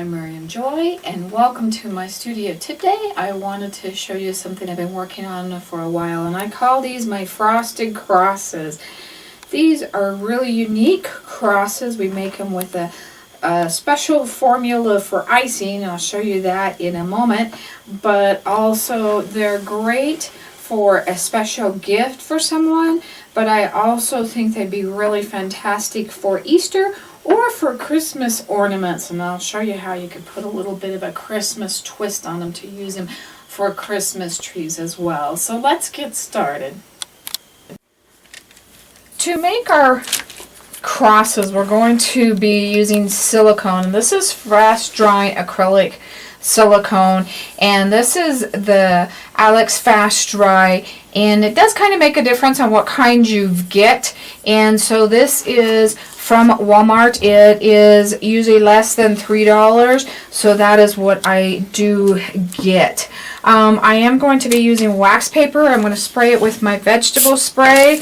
I'm Miriam Joy, and welcome to my studio. Today I wanted to show you something I've been working on for a while, and I call these my frosted crosses. These are really unique crosses. We make them with a special formula for icing, and I'll show you that in a moment. But also they're great for a special gift for someone, but I also think they'd be really fantastic for Easter or for Christmas ornaments, and I'll show you how you can put a little bit of a Christmas twist on them to use them for Christmas trees as well. So let's get started. To make our crosses, we're going to be using silicone. This is fast drying acrylic silicone, and this is the Alex Fast Dry, and it does kind of make a difference on what kind you get. And so this is from Walmart. It is usually less than $3, so that is what I do get. I am going to be using wax paper. I'm going to spray it with my vegetable spray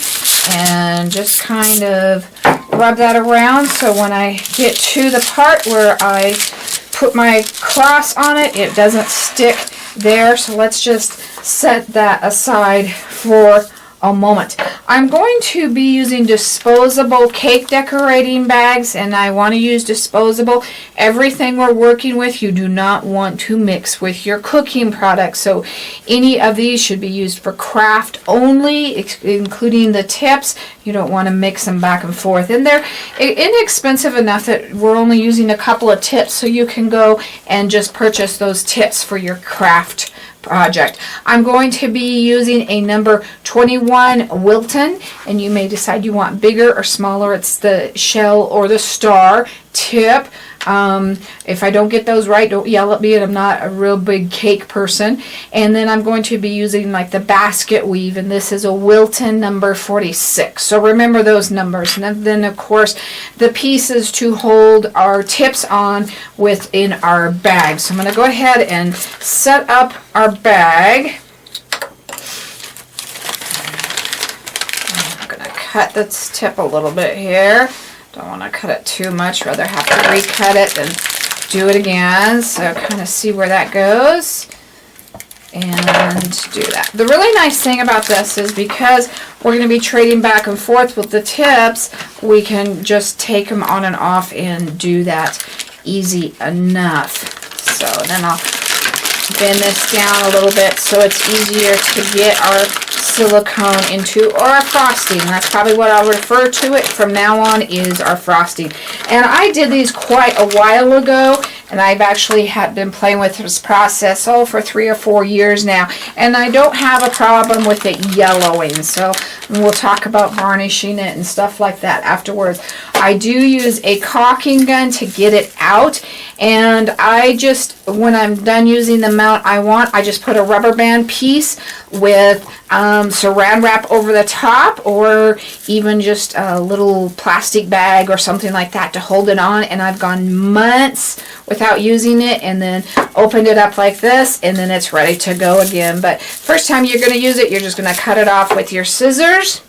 and just kind of rub that around, so when I get to the part where I put my cross on it, it doesn't stick there. So let's just set that aside for a moment. I'm going to be using disposable cake decorating bags, and I want to use disposable. Everything we're working with, you do not want to mix with your cooking products. So any of these should be used for craft only, including the tips. You don't want to mix them back and forth. And they're inexpensive enough that we're only using a couple of tips, so you can go and just purchase those tips for your craft project. I'm going to be using a number 21 Wilton, and you may decide you want bigger or smaller. It's the shell or the star tip. If I don't get those right, don't yell at me, and I'm not a real big cake person. And then I'm going to be using like the basket weave, and this is a Wilton number 46. So remember those numbers. And then of course the pieces to hold our tips on within our bag. So I'm going to go ahead and set up our bag. I'm going to cut this tip a little bit here. Don't want to cut it too much, rather have to recut it than do it again. So kind of see where that goes and do that. The really nice thing about this is because we're going to be trading back and forth with the tips, we can just take them on and off and do that easy enough. So then I'll bend this down a little bit so it's easier to get our silicone into, or our frosting. That's probably what I'll refer to it from now on, is our frosting. And I did these quite a while ago, and I've actually been playing with this process for 3 or 4 years now, and I don't have a problem with it yellowing. So we'll talk about varnishing it and stuff like that afterwards. I do use a caulking gun to get it out, and I just, when I'm done using the amount I want, I just put a rubber band piece with saran wrap over the top, or even just a little plastic bag or something like that to hold it on. And I've gone months without using it, and then opened it up like this, and then it's ready to go again. But first time you're going to use it, you're just going to cut it off with your scissors,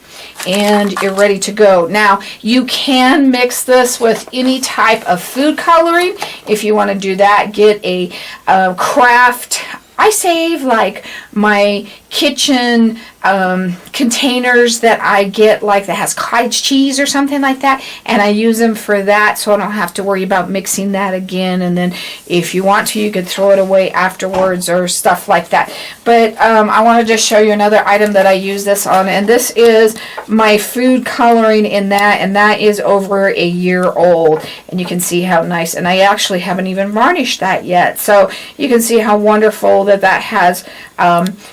and you're ready to go. Now, you can mix this with any type of food coloring. If you want to do that, get a craft. I save like my kitchen containers that I get, like that has cottage cheese or something like that, and I use them for that, so I don't have to worry about mixing that again. And then if you want to, you could throw it away afterwards or stuff like that. But I want to just show you another item that I use this on, and this is my food coloring in that, and that is over a year old, and you can see how nice, and I actually haven't even varnished that yet, so you can see how wonderful that has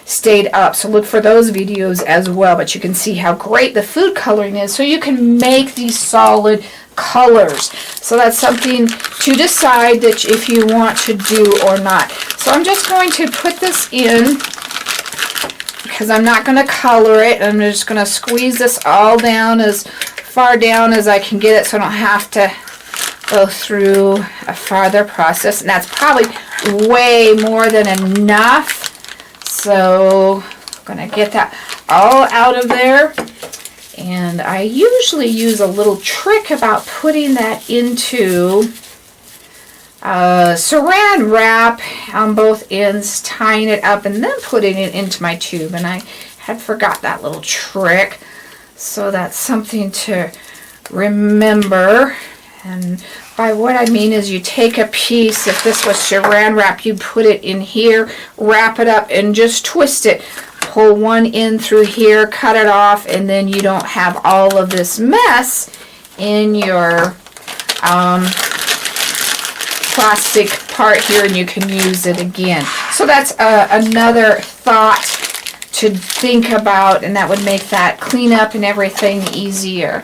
stayed up. So look for those videos as well, but you can see how great the food coloring is, so you can make these solid colors. So that's something to decide that if you want to do or not. So I'm just going to put this in, because I'm not going to color it. I'm just going to squeeze this all down, as far down as I can get it, so I don't have to go through a farther process. And that's probably way more than enough. So I'm going to get that all out of there. And I usually use a little trick about putting that into saran wrap on both ends, tying it up and then putting it into my tube. And I had forgot that little trick. So that's something to remember. And by what I mean is you take a piece, if this was saran wrap, you put it in here, wrap it up, and just twist it. Pull one end through here, cut it off, and then you don't have all of this mess in your plastic part here, and you can use it again. So that's another thought to think about, and that would make that cleanup and everything easier.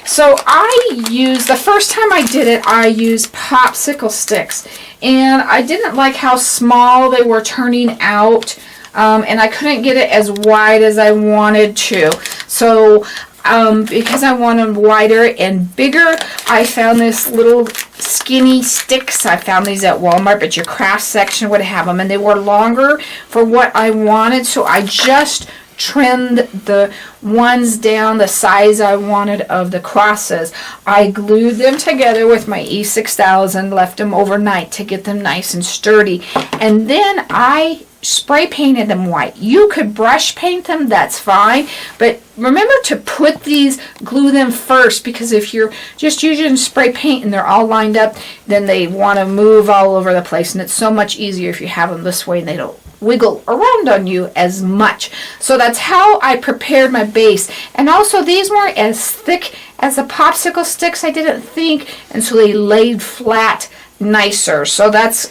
So I used, the first time I did it, I used popsicle sticks, and I didn't like how small they were turning out, and I couldn't get it as wide as I wanted to. So because I wanted wider and bigger, I found this little skinny sticks. I found these at Walmart, but your craft section would have them, and they were longer for what I wanted, so I just trimmed the ones down the size I wanted of the crosses. I glued them together with my E6000, left them overnight to get them nice and sturdy, and then I spray painted them white. You could brush paint them, that's fine, but remember to put these, glue them first, because if you're just using spray paint and they're all lined up, then they want to move all over the place, and it's so much easier if you have them this way and they don't wiggle around on you as much. So that's how I prepared my base. And also these weren't as thick as the popsicle sticks, I didn't think, and so they laid flat nicer. So that's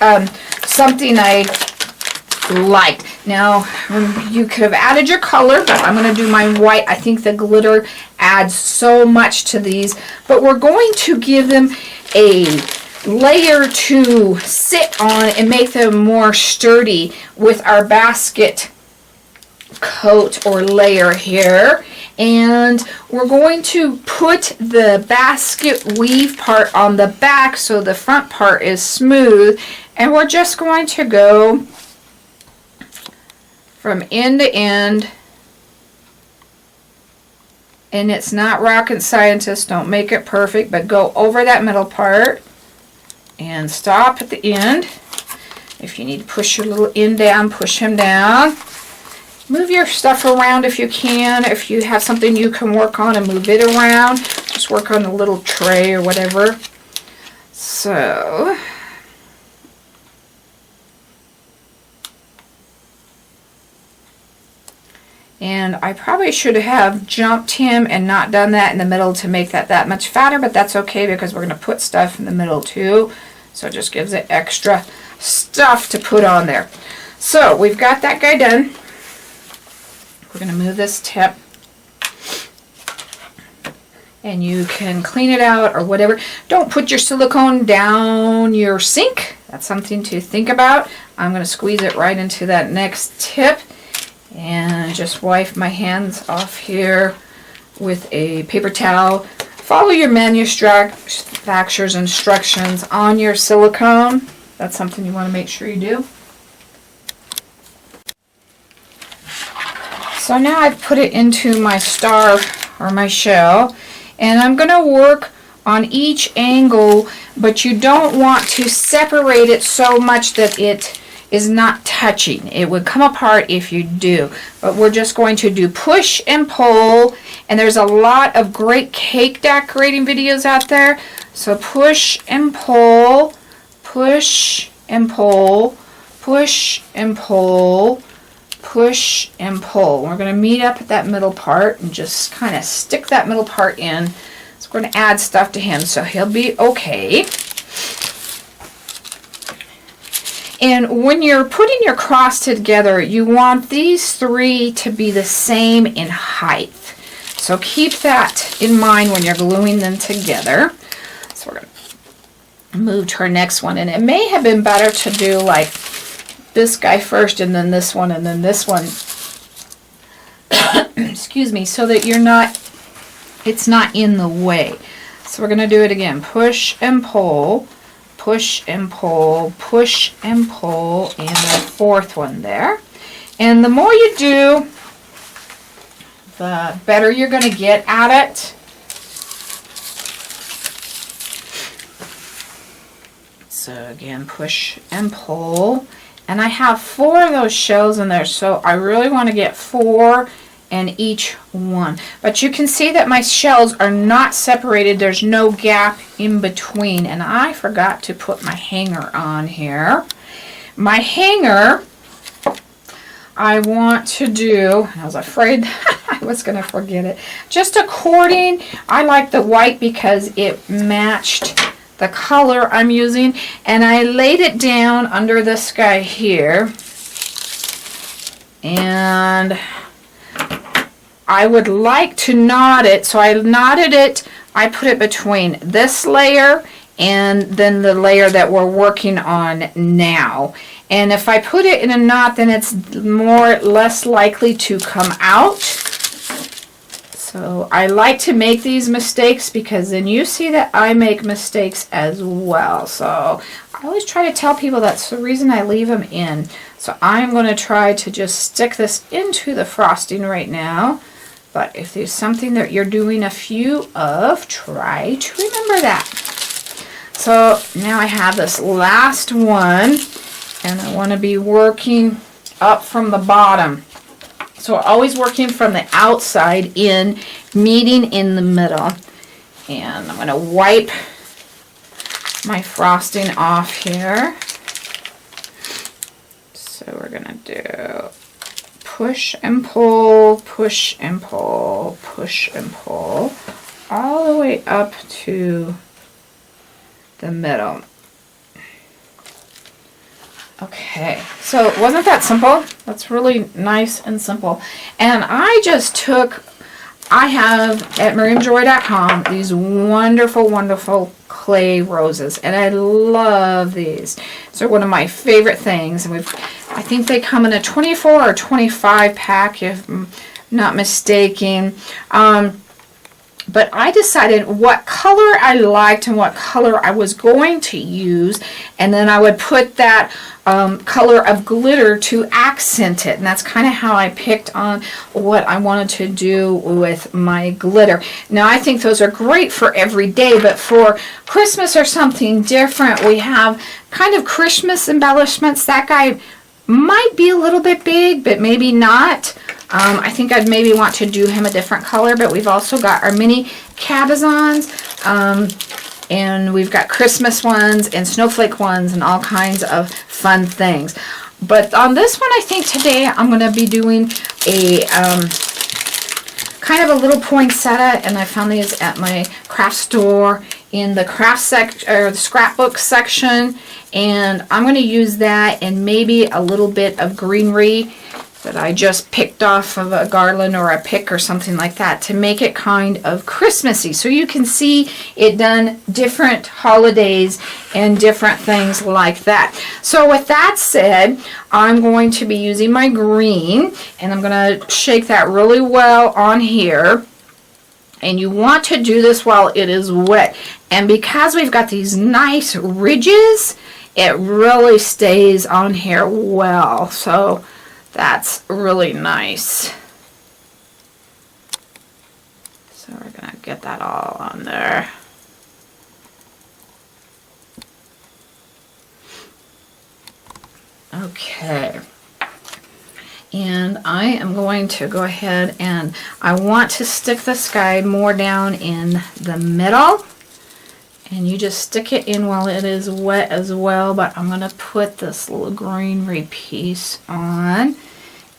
something I liked. Now you could have added your color, but I'm going to do mine white. I think the glitter adds so much to these, but we're going to give them a layer to sit on and make them more sturdy with our basket coat or layer here. And we're going to put the basket weave part on the back so the front part is smooth, and we're just going to go from end to end. And it's not rocket scientist, don't make it perfect, but go over that middle part and stop at the end. If you need to push your little end down, push him down. Move your stuff around if you can. If you have something you can work on and move it around, just work on the little tray or whatever. So, and I probably should have jumped him and not done that in the middle to make that much fatter, but that's okay because we're going to put stuff in the middle too. So it just gives it extra stuff to put on there. So we've got that guy done. We're going to move this tip. And you can clean it out or whatever. Don't put your silicone down your sink. That's something to think about. I'm going to squeeze it right into that next tip. And just wipe my hands off here with a paper towel. Follow your manufacturer's instructions on your silicone. That's something you want to make sure you do. So now I've put it into my star or my shell, and I'm going to work on each angle, but you don't want to separate it so much that it is not touching. It would come apart if you do, but we're just going to do push and pull, and there's a lot of great cake decorating videos out there. So push and pull, push and pull, push and pull, push and pull. We're going to meet up at that middle part and just kind of stick that middle part in. So we're going to add stuff to him so he'll be okay. And when you're putting your cross together, you want these three to be the same in height. So keep that in mind when you're gluing them together. So we're going to move to our next one. And it may have been better to do like this guy first and then this one and then this one. Excuse me, so that it's not in the way. So we're going to do it again. Push and pull. Push and pull, push and pull, and the fourth one there. And the more you do, the better you're going to get at it. So again, push and pull. And I have 4 of those shells in there, so I really want to get 4 in each one. But you can see that my shells are not separated. There's no gap in between. And I forgot to put my hanger on here. My hanger, I want to do, I was afraid I was going to forget it, just according, I like the white because it matched the color I'm using, and I laid it down under this guy here, and I would like to knot it, so I knotted it, I put it between this layer and then the layer that we're working on now. And if I put it in a knot, then it's less likely to come out. So I like to make these mistakes because then you see that I make mistakes as well. So I always try to tell people that's the reason I leave them in. So I'm going to try to just stick this into the frosting right now. But if there's something that you're doing a few of, try to remember that. So now I have this last one, and I want to be working up from the bottom. So always working from the outside in, meeting in the middle. And I'm going to wipe my frosting off here. So we're going to do push and pull, push and pull, push and pull, all the way up to the middle. Okay, so wasn't that simple? That's really nice and simple. And I just took, I have at miriamjoy.com these wonderful, wonderful clay roses, and I love these. So one of my favorite things, and I think they come in a 24 or 25 pack if I'm not mistaken. But I decided what color I liked and what color I was going to use, and then I would put that color of glitter to accent it, and that's kind of how I picked on what I wanted to do with my glitter. Now I think those are great for every day, but for Christmas or something different, we have kind of Christmas embellishments. That guy might be a little bit big, but maybe not. I think I'd maybe want to do him a different color, but we've also got our mini cabezons, and we've got Christmas ones and snowflake ones and all kinds of fun things. But on this one, I think today I'm going to be doing a kind of a little poinsettia, and I found these at my craft store in the craft section or the scrapbook section, and I'm going to use that and maybe a little bit of greenery that I just picked off of a garland or a pick or something like that to make it kind of Christmassy. So you can see it done different holidays and different things like that. So with that said, I'm going to be using my green, and I'm going to shake that really well on here. And you want to do this while it is wet. And because we've got these nice ridges, it really stays on here well. So that's really nice. So we're going to get that all on there. Okay. And I am going to go ahead and I want to stick this guy more down in the middle. And you just stick it in while it is wet as well, but I'm going to put this little greenery piece on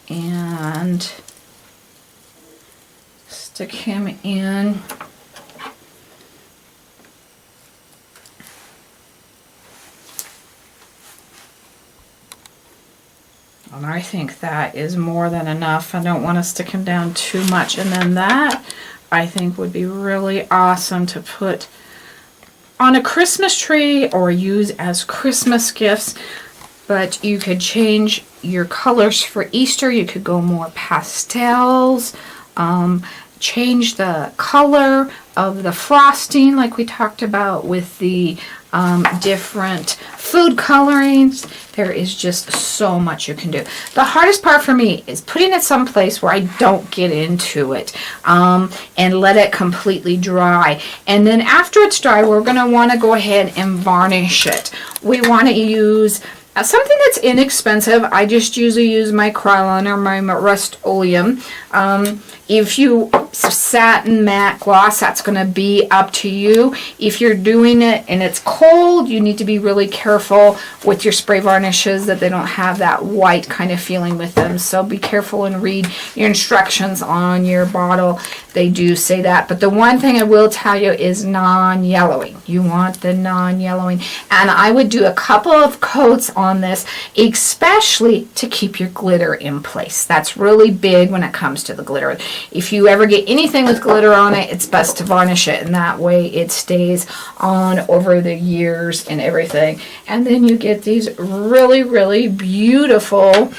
and stick him in. And I think that is more than enough. I don't want to stick him down too much. And then that, I think, would be really awesome to put on a Christmas tree or use as Christmas gifts. But you could change your colors for Easter. You could go more pastels, change the color of the frosting like we talked about with the different food colorings. There is just so much you can do. The hardest part for me is putting it someplace where I don't get into it, and let it completely dry. And then after it's dry, we're going to want to go ahead and varnish it. We want to use something that's inexpensive. I just usually use my Krylon or my Rust-Oleum. If you satin matte gloss, that's going to be up to you. If you're doing it and it's cold, you need to be really careful with your spray varnishes that they don't have that white kind of feeling with them. So be careful and read your instructions on your bottle. They do say that. But the one thing I will tell you is non-yellowing. You want the non-yellowing. And I would do a couple of coats on this, especially to keep your glitter in place. That's really big when it comes to the glitter. If you ever get anything with glitter on it, it's best to varnish it, and that way it stays on over the years and everything. And then you get these really, really beautiful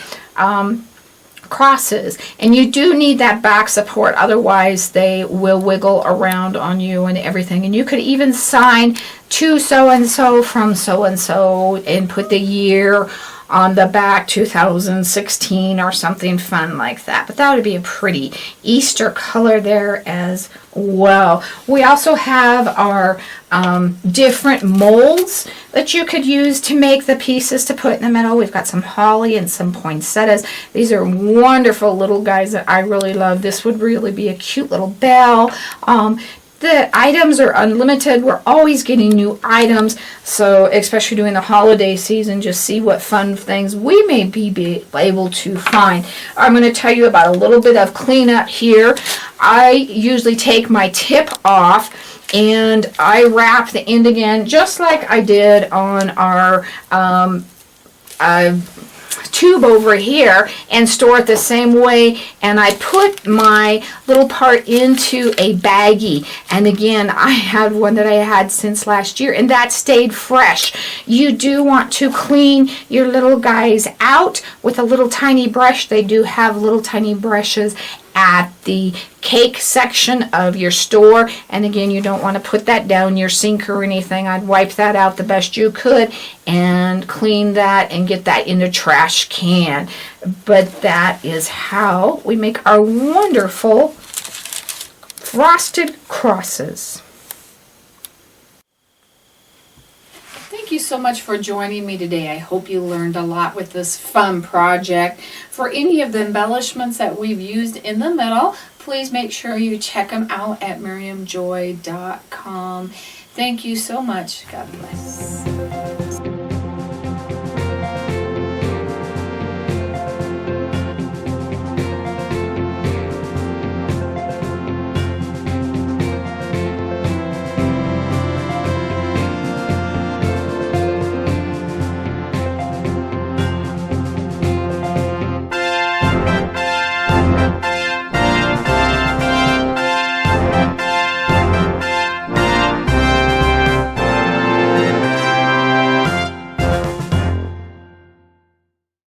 crosses. And you do need that back support, otherwise they will wiggle around on you and everything. And you could even sign to so-and-so from so-and-so and put the year on the back, 2016 or something fun like that. But that would be a pretty Easter color there as well. We also have our different molds that you could use to make the pieces to put in the middle. We've got some holly and some poinsettias. These are wonderful little guys that I really love. This would really be a cute little bell. The items are unlimited. We're always getting new items, so especially during the holiday season, just see what fun things we may be able to find. I'm going to tell you about a little bit of cleanup here. I usually take my tip off and I wrap the end again, just like I did on our tube over here, and store it the same way. And I put my little part into a baggie, and again, I had one that I had since last year, and that stayed fresh. You do want to clean your little guys out with a little tiny brush. They do have little tiny brushes at the cake section of your store, and again, you don't want to put that down your sink or anything. I'd wipe that out the best you could and clean that and get that in the trash can. But that is how we make our wonderful frosted crosses. Thank you so much for joining me today. I hope you learned a lot with this fun project. For any of the embellishments that we've used in the middle, please make sure you check them out at miriamjoy.com. Thank you so much. God bless.